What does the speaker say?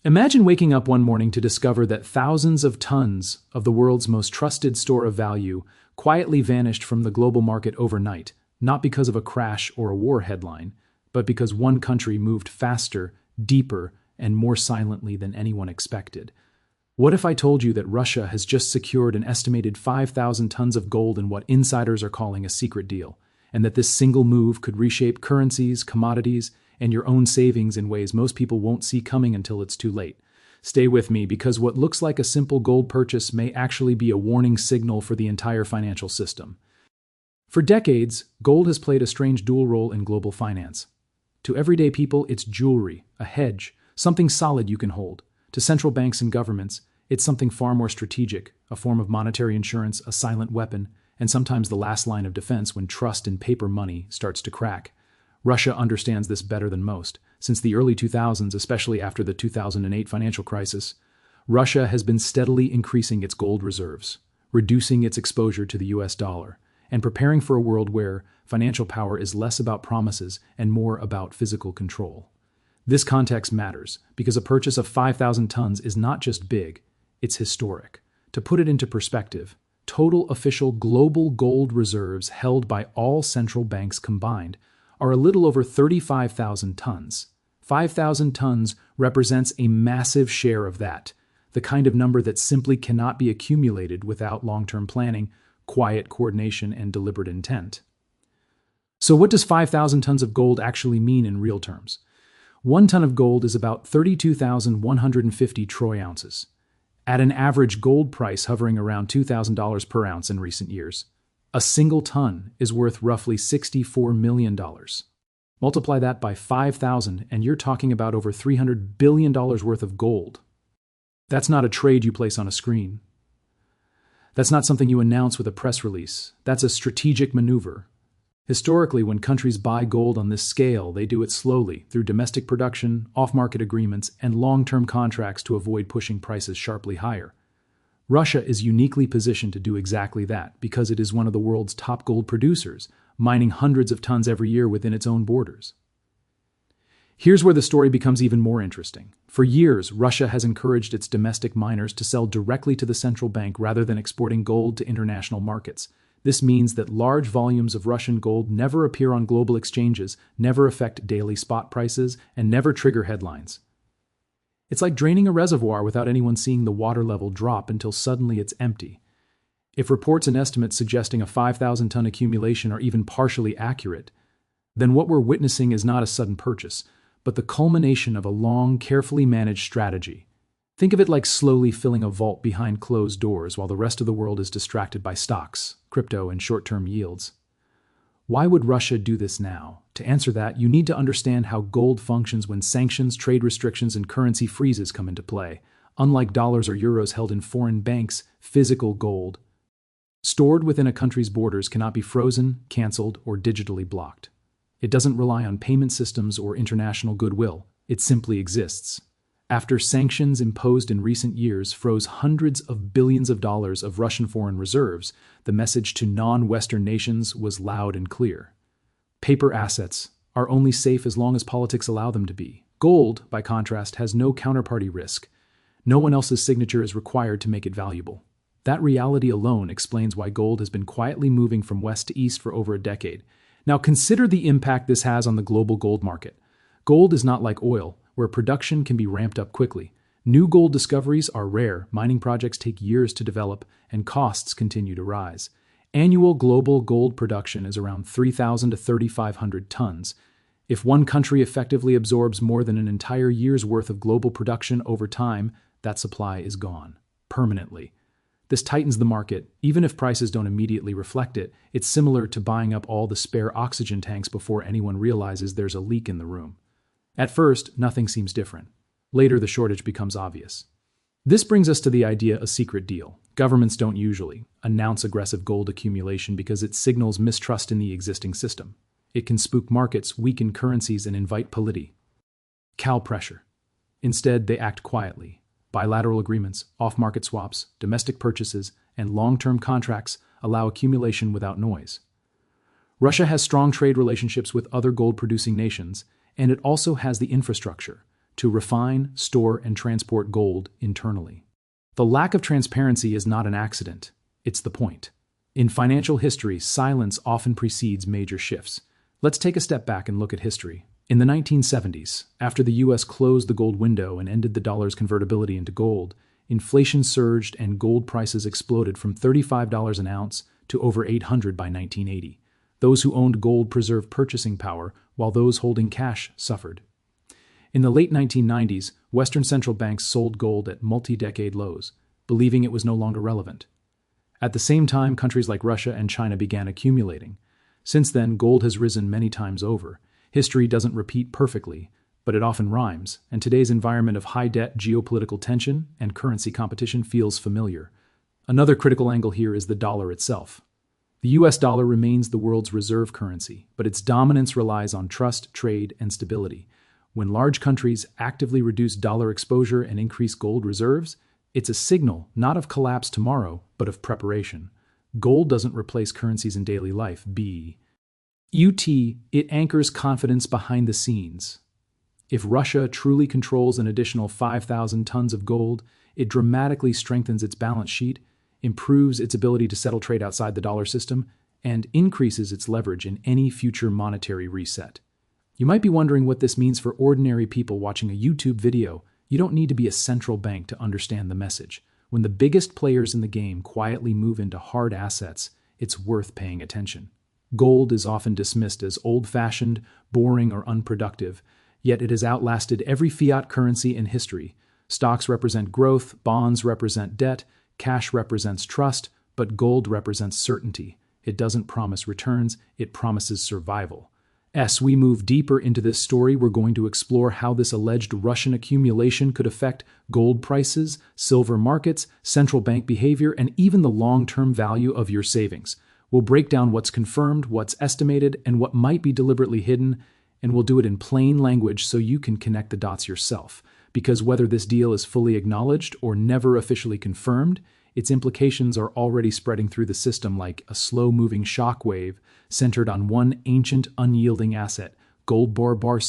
Imagine waking up one morning to discover that thousands of tons of the world's most trusted store of value quietly vanished from the global market overnight, not because of a crash or a war headline, but because one country moved faster, deeper, and more silently than anyone expected. What if I told you that Russia has just secured an estimated 5,000 tons of gold in what insiders are calling a secret deal, and that this single move could reshape currencies, commodities, and your own savings in ways most people won't see coming until it's too late? Stay with me, because what looks like a simple gold purchase may actually be a warning signal for the entire financial system. For decades, gold has played a strange dual role in global finance. To everyday people, it's jewelry, a hedge, something solid you can hold. To central banks and governments, it's something far more strategic, a form of monetary insurance, a silent weapon, and sometimes the last line of defense when trust in paper money starts to crack. Russia understands this better than most. Since the early 2000s, especially after the 2008 financial crisis, Russia has been steadily increasing its gold reserves, reducing its exposure to the US dollar, and preparing for a world where financial power is less about promises and more about physical control. This context matters because a purchase of 5,000 tons is not just big, it's historic. To put it into perspective, total official global gold reserves held by all central banks combined are a little over 35,000 tons. 5,000 tons represents a massive share of that, the kind of number that simply cannot be accumulated without long-term planning, quiet coordination, and deliberate intent. So what does 5,000 tons of gold actually mean in real terms? 1 ton of gold is about 32,150 troy ounces, at an average gold price hovering around $2,000 per ounce in recent years. A single ton is worth roughly $64 million. Multiply that by 5,000 and you're talking about over $300 billion worth of gold. That's not a trade you place on a screen. That's not something you announce with a press release. That's a strategic maneuver. Historically, when countries buy gold on this scale, they do it slowly, through domestic production, off-market agreements, and long-term contracts to avoid pushing prices sharply higher. Russia is uniquely positioned to do exactly that because it is one of the world's top gold producers, mining hundreds of tons every year within its own borders. Here's where the story becomes even more interesting. For years, Russia has encouraged its domestic miners to sell directly to the central bank rather than exporting gold to international markets. This means that large volumes of Russian gold never appear on global exchanges, never affect daily spot prices, and never trigger headlines. It's like draining a reservoir without anyone seeing the water level drop until suddenly it's empty. If reports and estimates suggesting a 5,000-ton accumulation are even partially accurate, then what we're witnessing is not a sudden purchase, but the culmination of a long, carefully managed strategy. Think of it like slowly filling a vault behind closed doors while the rest of the world is distracted by stocks, crypto, and short-term yields. Why would Russia do this now? To answer that, you need to understand how gold functions when sanctions, trade restrictions, and currency freezes come into play. Unlike dollars or euros held in foreign banks, physical gold stored within a country's borders cannot be frozen, canceled, or digitally blocked. It doesn't rely on payment systems or international goodwill. It simply exists. After sanctions imposed in recent years froze hundreds of billions of dollars of Russian foreign reserves, the message to non-Western nations was loud and clear. Paper assets are only safe as long as politics allow them to be. Gold, by contrast, has no counterparty risk. No one else's signature is required to make it valuable. That reality alone explains why gold has been quietly moving from west to east for over a decade. Now consider the impact this has on the global gold market. Gold is not like oil, where production can be ramped up quickly. New gold discoveries are rare, mining projects take years to develop, and costs continue to rise. Annual global gold production is around 3,000 to 3,500 tons. If one country effectively absorbs more than an entire year's worth of global production over time, that supply is gone, permanently. This tightens the market. Even if prices don't immediately reflect it, it's similar to buying up all the spare oxygen tanks before anyone realizes there's a leak in the room. At first, nothing seems different. Later, the shortage becomes obvious. This brings us to the idea of a secret deal. Governments don't usually announce aggressive gold accumulation because it signals mistrust in the existing system. It can spook markets, weaken currencies, and invite cow pressure. Instead, they act quietly. Bilateral agreements, off-market swaps, domestic purchases, and long-term contracts allow accumulation without noise. Russia has strong trade relationships with other gold-producing nations, and it also has the infrastructure to refine, store, and transport gold internally. The lack of transparency is not an accident, it's the point. In financial history, silence often precedes major shifts. Let's take a step back and look at history. In the 1970s, after the US closed the gold window and ended the dollar's convertibility into gold, inflation surged and gold prices exploded from $35 an ounce to over $800 by 1980. Those who owned gold preserved purchasing power, while those holding cash suffered. In the late 1990s, Western central banks sold gold at multi-decade lows, believing it was no longer relevant. At the same time, countries like Russia and China began accumulating. Since then, gold has risen many times over. History doesn't repeat perfectly, but it often rhymes, and today's environment of high debt, geopolitical tension, and currency competition feels familiar. Another critical angle here is the dollar itself. The US dollar remains the world's reserve currency, but its dominance relies on trust, trade, and stability. When large countries actively reduce dollar exposure and increase gold reserves, it's a signal not of collapse tomorrow, but of preparation. Gold doesn't replace currencies in daily life. It anchors confidence behind the scenes. If Russia truly controls an additional 5,000 tons of gold, it dramatically strengthens its balance sheet, improves its ability to settle trade outside the dollar system, and increases its leverage in any future monetary reset. You might be wondering what this means for ordinary people watching a YouTube video. You don't need to be a central bank to understand the message. When the biggest players in the game quietly move into hard assets, it's worth paying attention. Gold is often dismissed as old-fashioned, boring, or unproductive, yet it has outlasted every fiat currency in history. Stocks represent growth, bonds represent debt, cash represents trust, but gold represents certainty. It doesn't promise returns, it promises survival. As we move deeper into this story, we're going to explore how this alleged Russian accumulation could affect gold prices, silver markets, central bank behavior, and even the long-term value of your savings. We'll break down what's confirmed, what's estimated, and what might be deliberately hidden, and we'll do it in plain language so you can connect the dots yourself. Because whether this deal is fully acknowledged or never officially confirmed, its implications are already spreading through the system like a slow-moving shockwave centered on one ancient, unyielding asset, gold bar.